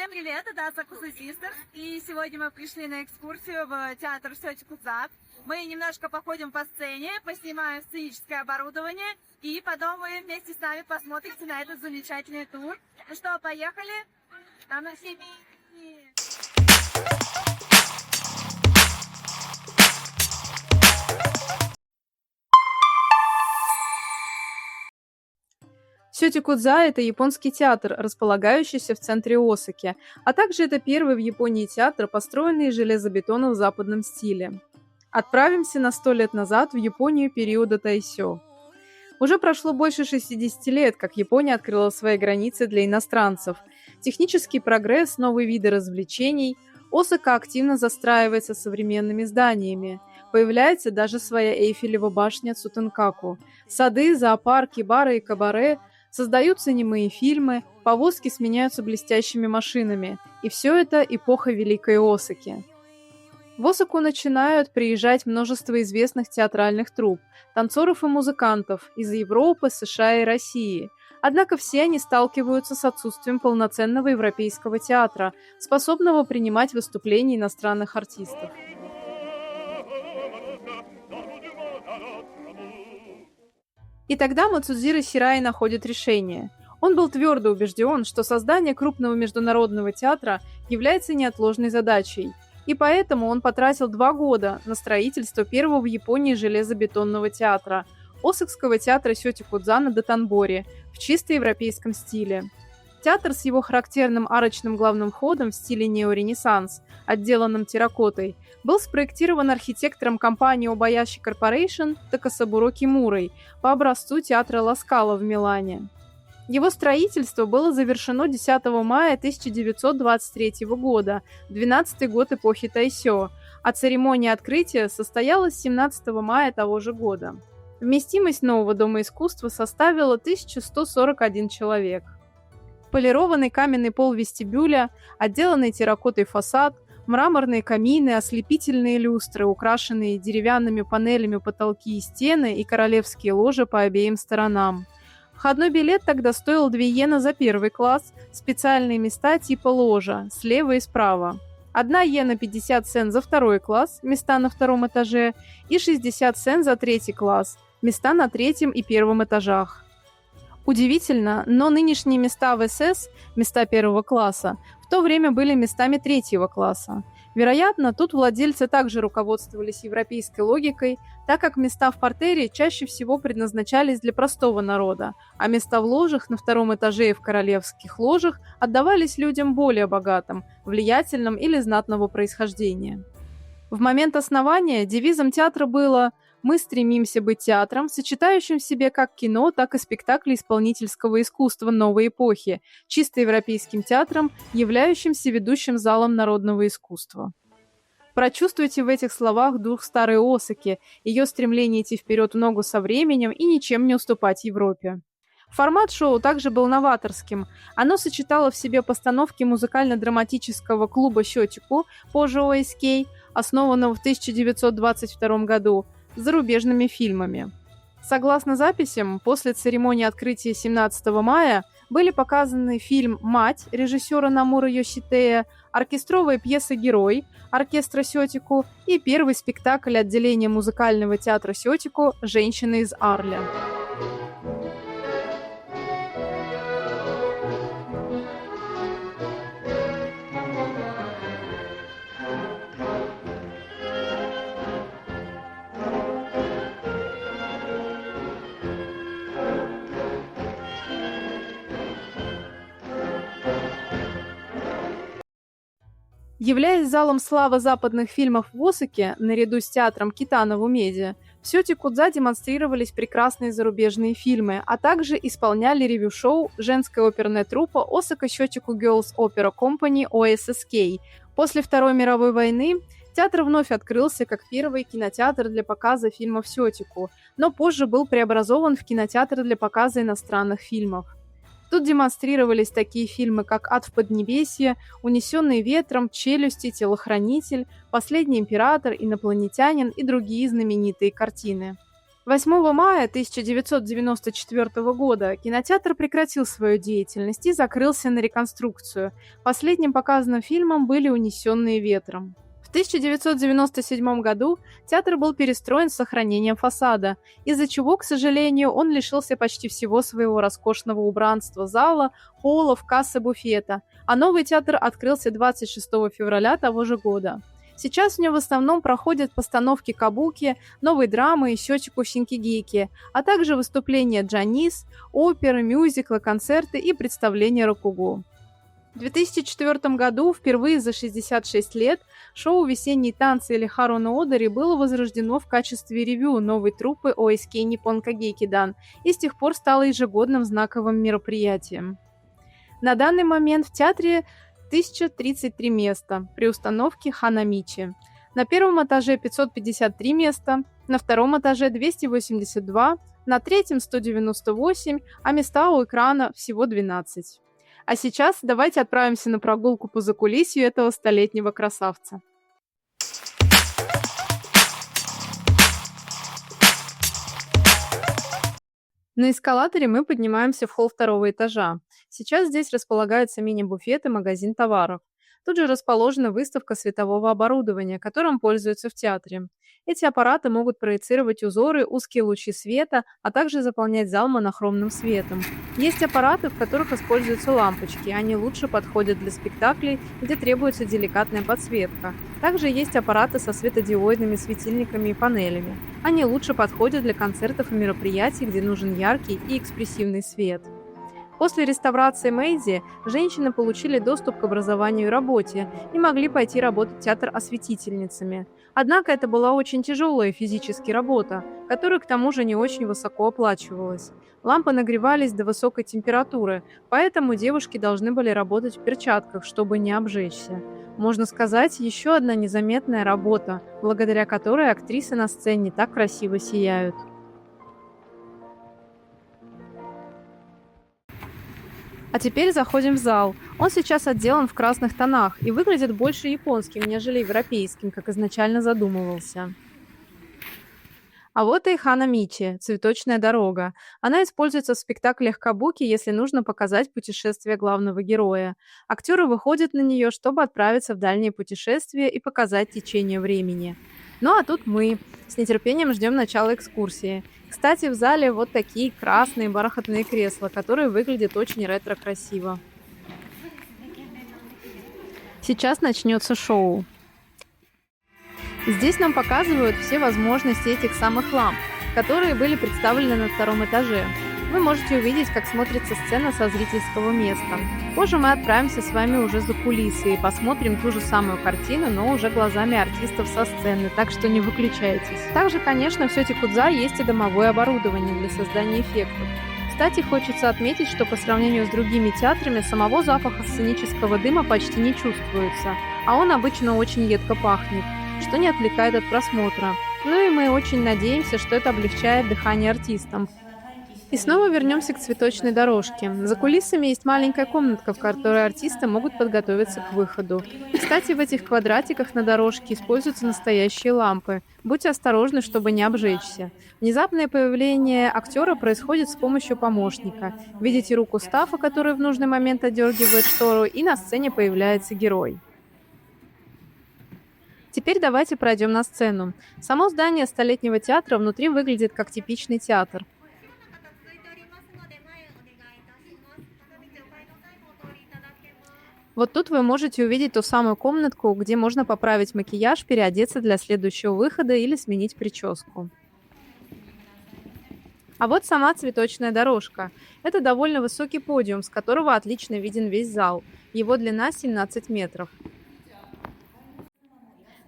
Всем привет, это Асакуса Систерс, и сегодня мы пришли на экскурсию в театр Сёти Кудза. Мы немножко походим по сцене, поснимаем сценическое оборудование, и потом вы вместе с нами посмотрите на этот замечательный тур. Ну что, поехали? Там на все Сёти Кудза – это японский театр, располагающийся в центре Осаки, а также это первый в Японии театр, построенный из железобетона в западном стиле. Отправимся на 100 лет назад в Японию периода Тайсё. Уже прошло больше 60 лет, как Япония открыла свои границы для иностранцев. Технический прогресс, новые виды развлечений. Осака активно застраивается современными зданиями. Появляется даже своя Эйфелева башня Цутенкаку. Сады, зоопарки, бары и кабаре. Создаются немые фильмы, повозки сменяются блестящими машинами. И все это эпоха Великой Осаки. В Осаку начинают приезжать множество известных театральных труп, танцоров и музыкантов из Европы, США и России. Однако все они сталкиваются с отсутствием полноценного европейского театра, способного принимать выступления иностранных артистов. И тогда Мацудзиро Сирай находит решение. Он был твердо убежден, что создание крупного международного театра является неотложной задачей. И поэтому он потратил 2 года на строительство первого в Японии железобетонного театра – Осакского театра Сёти Кудза на Дотанборе в чисто европейском стиле. Театр с его характерным арочным главным входом в стиле неоренессанс, отделанным терракотой, был спроектирован архитектором компании Obayashi Corporation Такасабуро Кимурой по образцу театра Ла Скала в Милане. Его строительство было завершено 10 мая 1923 года, 12-й год эпохи Тайсё, а церемония открытия состоялась 17 мая того же года. Вместимость нового дома искусства составила 1141 человек. Полированный каменный пол вестибюля, отделанный терракотой фасад, мраморные камины, ослепительные люстры, украшенные деревянными панелями потолки и стены и королевские ложи по обеим сторонам. Входной билет тогда стоил 2 йены за первый класс, специальные места типа ложа, слева и справа. 1 йена 50 сен за второй класс, места на 2-м этаже, и 60 сен за 3-й класс, места на 3-м и 1-м этажах. Удивительно, но нынешние места в СС, места 1-го класса, в то время были местами 3-го класса. Вероятно, тут владельцы также руководствовались европейской логикой, так как места в партере чаще всего предназначались для простого народа, а места в ложах на 2-м этаже и в королевских ложах отдавались людям более богатым, влиятельным или знатного происхождения. В момент основания девизом театра было «Мы стремимся быть театром, сочетающим в себе как кино, так и спектакли исполнительского искусства новой эпохи, чисто европейским театром, являющимся ведущим залом народного искусства». Прочувствуйте в этих словах дух старой Осаки, ее стремление идти вперед в ногу со временем и ничем не уступать Европе. Формат шоу также был новаторским. Оно сочетало в себе постановки музыкально-драматического клуба «Сётику», позже ОСК, основанного в 1922 году, с зарубежными фильмами. Согласно записям, после церемонии открытия 17 мая были показаны фильм «Мать» режиссера Намура Йоситея, оркестровая пьеса «Герой» оркестра Сётику и первый спектакль отделения музыкального театра Сётику «Женщины из Арля». Являясь залом славы западных фильмов в Осаке, наряду с театром Китано в Умеде, в Сёти Кудза демонстрировались прекрасные зарубежные фильмы, а также исполняли ревью-шоу женская оперная труппа Osaka Shochiku Girls Opera Company OSSK. После Второй мировой войны театр вновь открылся как первый кинотеатр для показа фильмов Сётику, но позже был преобразован в кинотеатр для показа иностранных фильмов. Тут демонстрировались такие фильмы, как «Ад в Поднебесье», «Унесенный ветром», «Челюсти», «Телохранитель», «Последний император», «Инопланетянин» и другие знаменитые картины. 8 мая 1994 года кинотеатр прекратил свою деятельность и закрылся на реконструкцию. Последним показанным фильмом были «Унесенные ветром». В 1997 году театр был перестроен с сохранением фасада, из-за чего, к сожалению, он лишился почти всего своего роскошного убранства зала, холлов, кассы, буфета, а новый театр открылся 26 февраля того же года. Сейчас в нем в основном проходят постановки кабуки, новой драмы и сёчику синкигеки, а также выступления джанис, оперы, мюзиклы, концерты и представления рокуго. В 2004 году, впервые за 66 лет, шоу «Весенние танцы» или «Харуно Одари» было возрождено в качестве ревю новой труппы ОСК Nippon Kageki-dan и с тех пор стало ежегодным знаковым мероприятием. На данный момент в театре 1033 места при установке Ханамичи. На первом этаже 553 места, на втором этаже 282, на третьем 198, а места у экрана всего 12. А сейчас давайте отправимся на прогулку по закулисью этого столетнего красавца. На эскалаторе мы поднимаемся в холл второго этажа. Сейчас здесь располагаются мини-буфет и магазин товаров. Тут же расположена выставка светового оборудования, которым пользуются в театре. Эти аппараты могут проецировать узоры, узкие лучи света, а также заполнять зал монохромным светом. Есть аппараты, в которых используются лампочки. Они лучше подходят для спектаклей, где требуется деликатная подсветка. Также есть аппараты со светодиодными светильниками и панелями. Они лучше подходят для концертов и мероприятий, где нужен яркий и экспрессивный свет. После реставрации Мэйдзи женщины получили доступ к образованию и работе и могли пойти работать в театр осветительницами. Однако это была очень тяжелая физически работа, которая к тому же не очень высоко оплачивалась. Лампы нагревались до высокой температуры, поэтому девушки должны были работать в перчатках, чтобы не обжечься. Можно сказать, еще одна незаметная работа, благодаря которой актрисы на сцене так красиво сияют. А теперь заходим в зал. Он сейчас отделан в красных тонах и выглядит больше японским, нежели европейским, как изначально задумывался. А вот и Ханамичи, цветочная дорога. Она используется в спектаклях кабуки, если нужно показать путешествие главного героя. Актеры выходят на нее, чтобы отправиться в дальние путешествия и показать течение времени. Ну а тут мы с нетерпением ждем начала экскурсии. Кстати, в зале вот такие красные бархатные кресла, которые выглядят очень ретро-красиво. Сейчас начнется шоу. Здесь нам показывают все возможности этих самых ламп, которые были представлены на втором этаже. Вы можете увидеть, как смотрится сцена со зрительского места. Позже мы отправимся с вами уже за кулисы и посмотрим ту же самую картину, но уже глазами артистов со сцены, так что не выключайтесь. Также, конечно, в Сёте Кудза есть и домовое оборудование для создания эффектов. Кстати, хочется отметить, что по сравнению с другими театрами самого запаха сценического дыма почти не чувствуется, а он обычно очень едко пахнет, что не отвлекает от просмотра. Ну и мы очень надеемся, что это облегчает дыхание артистам. И снова вернемся к цветочной дорожке. За кулисами есть маленькая комнатка, в которой артисты могут подготовиться к выходу. Кстати, в этих квадратиках на дорожке используются настоящие лампы. Будьте осторожны, чтобы не обжечься. Внезапное появление актера происходит с помощью помощника. Видите руку стафа, который в нужный момент отдергивает штору, и на сцене появляется герой. Теперь давайте пройдем на сцену. Само здание столетнего театра внутри выглядит как типичный театр. Вот тут вы можете увидеть ту самую комнатку, где можно поправить макияж, переодеться для следующего выхода или сменить прическу. А вот сама цветочная дорожка. Это довольно высокий подиум, с которого отлично виден весь зал. Его длина 17 метров.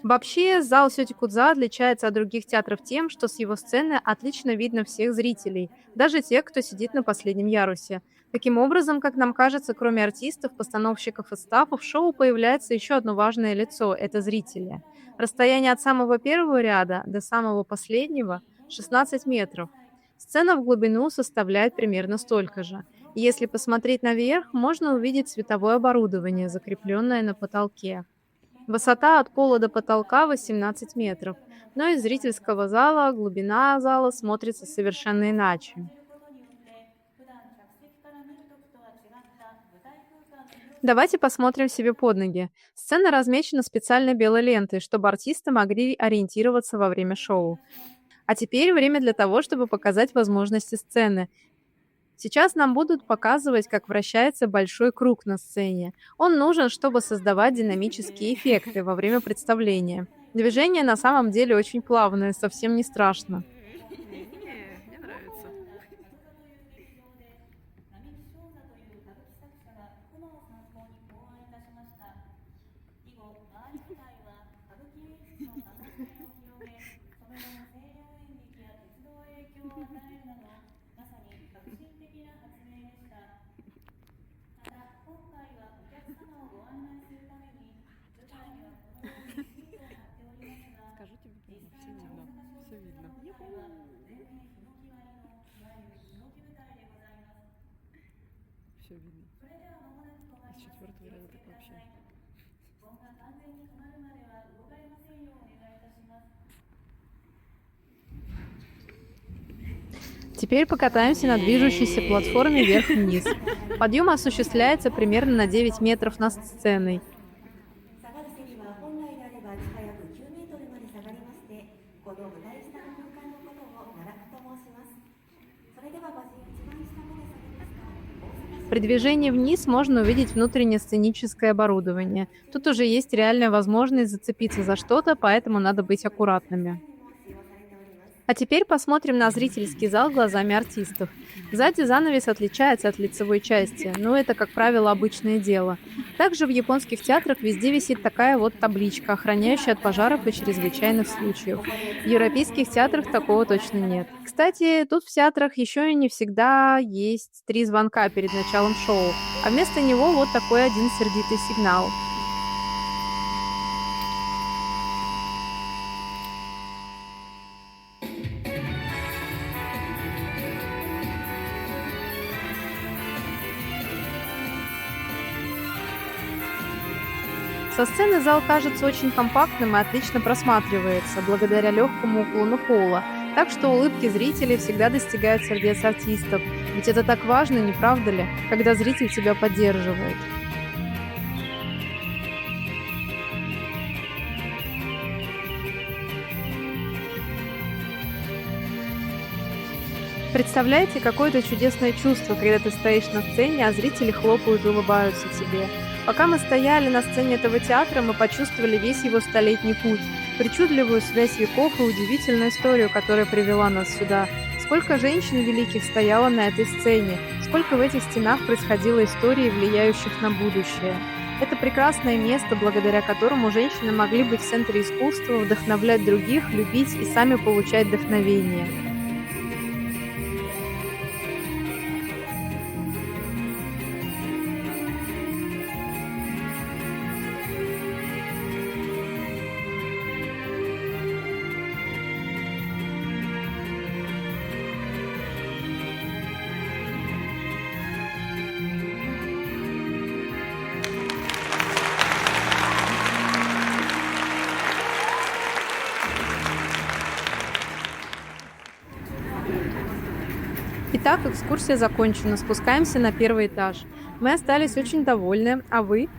Вообще, зал Сёте Кудза отличается от других театров тем, что с его сцены отлично видно всех зрителей, даже тех, кто сидит на последнем ярусе. Таким образом, как нам кажется, кроме артистов, постановщиков и стафов, в шоу появляется еще одно важное лицо – это зрители. Расстояние от самого первого ряда до самого последнего – 16 метров. Сцена в глубину составляет примерно столько же. И если посмотреть наверх, можно увидеть световое оборудование, закрепленное на потолке. Высота от пола до потолка 18 метров, но из зрительского зала глубина зала смотрится совершенно иначе. Давайте посмотрим себе под ноги. Сцена размечена специально белой лентой, чтобы артисты могли ориентироваться во время шоу. А теперь время для того, чтобы показать возможности сцены. Сейчас нам будут показывать, как вращается большой круг на сцене. Он нужен, чтобы создавать динамические эффекты во время представления. Движение на самом деле очень плавное, совсем не страшно. Не, мне нравится. Скажу тебе прямо, все видно. Все видно. Все видно. А с четвертого ряда так вообще. Теперь покатаемся на движущейся платформе вверх-вниз. Подъем осуществляется примерно на 9 метров над сценой. 下がる席は本来であれば近く9メートルまで下がりまして、この舞台下の空間のことを奈落と申します。それではご自由一番下まで下がりますか？ При движении вниз можно увидеть внутреннее сценическое оборудование. Тут уже есть реальная возможность зацепиться за что-то, поэтому надо быть аккуратными. А теперь посмотрим на зрительский зал глазами артистов. Сзади занавес отличается от лицевой части, но это, как правило, обычное дело. Также в японских театрах везде висит такая вот табличка, охраняющая от пожаров и чрезвычайных случаев. В европейских театрах такого точно нет. Кстати, тут в театрах еще и не всегда есть 3 звонка перед началом шоу, а вместо него вот такой один сердитый сигнал. Со сцены зал кажется очень компактным и отлично просматривается, благодаря легкому уклону пола, так что улыбки зрителей всегда достигают сердец артистов. Ведь это так важно, не правда ли, когда зритель тебя поддерживает. Представляете, какое-то чудесное чувство, когда ты стоишь на сцене, а зрители хлопают и улыбаются тебе. Пока мы стояли на сцене этого театра, мы почувствовали весь его столетний путь, причудливую связь веков и удивительную историю, которая привела нас сюда. Сколько женщин великих стояло на этой сцене, сколько в этих стенах происходило историй, влияющих на будущее. Это прекрасное место, благодаря которому женщины могли быть в центре искусства, вдохновлять других, любить и сами получать вдохновение. Итак, экскурсия закончена. Спускаемся на первый этаж. Мы остались очень довольны, а вы?